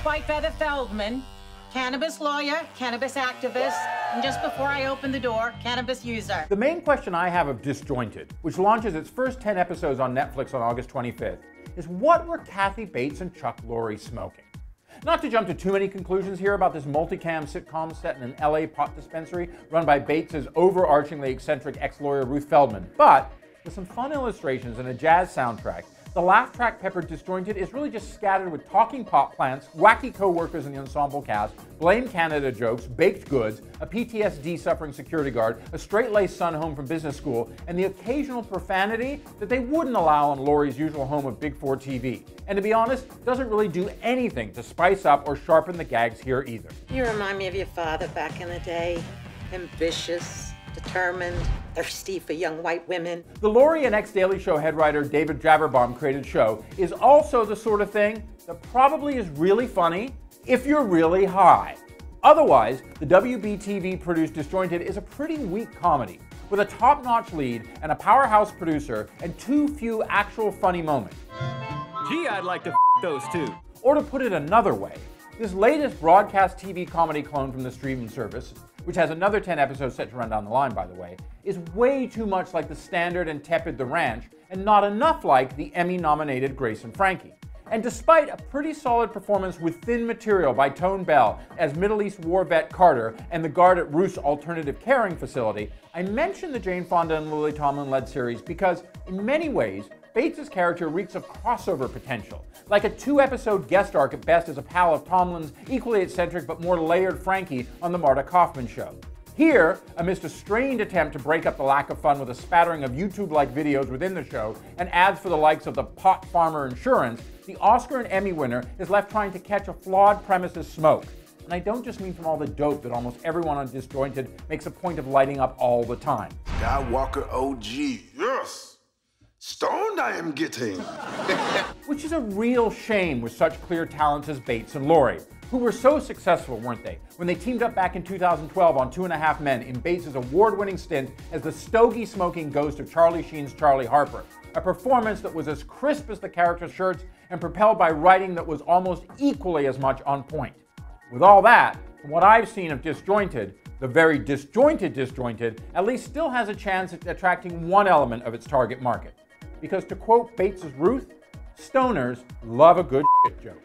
Whitefeather Feldman, cannabis lawyer, cannabis activist, and just before I open the door, cannabis user. The main question I have of Disjointed, which launches its first 10 episodes on Netflix on August 25th, is what were Kathy Bates and Chuck Lorre smoking? Not to jump to too many conclusions here about this multicam sitcom set in an LA pot dispensary run by Bates' overarchingly eccentric ex-lawyer Ruth Feldman, but with some fun illustrations and a jazz soundtrack, the laugh track peppered Disjointed is really just scattered with talking pot plants, wacky co-workers in the ensemble cast, blame Canada jokes, baked goods, a PTSD-suffering security guard, a straight-laced son home from business school, and the occasional profanity that they wouldn't allow on Laurie's usual home of Big 4 TV. And to be honest, doesn't really do anything to spice up or sharpen the gags here either. You remind me of your father back in the day. Ambitious, determined, thirsty for young white women. The Lorre and ex-Daily Show head writer David Javerbaum created show is also the sort of thing that probably is really funny if you're really high. Otherwise, the WBTV-produced Disjointed is a pretty weak comedy, with a top-notch lead and a powerhouse producer and too few actual funny moments. Gee, I'd like to those too. Or to put it another way, this latest broadcast TV comedy clone from the streaming service, which has another 10 episodes set to run down the line, by the way, is way too much like the standard and tepid The Ranch, and not enough like the Emmy-nominated Grace and Frankie. And despite a pretty solid performance with thin material by Tone Bell as Middle East war vet Carter and the guard at Ruth's alternative caring facility, I mentioned the Jane Fonda and Lily Tomlin-led series because, in many ways, Bates' character reeks of crossover potential, like a 2-episode guest arc at best as a pal of Tomlin's equally eccentric but more layered Frankie on The Marta Kaufman Show. Here, amidst a strained attempt to break up the lack of fun with a spattering of YouTube-like videos within the show and ads for the likes of the Pot Farmer Insurance, the Oscar and Emmy winner is left trying to catch a flawed premise's smoke. And I don't just mean from all the dope that almost everyone on Disjointed makes a point of lighting up all the time. Skywalker OG, yes! Stoned I am getting. Which is a real shame with such clear talents as Bates and Lorre, who were so successful, weren't they, when they teamed up back in 2012 on 2.5 Men in Bates' award-winning stint as the stogie-smoking ghost of Charlie Sheen's Charlie Harper, a performance that was as crisp as the character's shirts and propelled by writing that was almost equally as much on point. With all that, from what I've seen of Disjointed, the very Disjointed at least still has a chance at attracting one element of its target market. Because to quote Bates' Ruth, stoners love a good shit joke.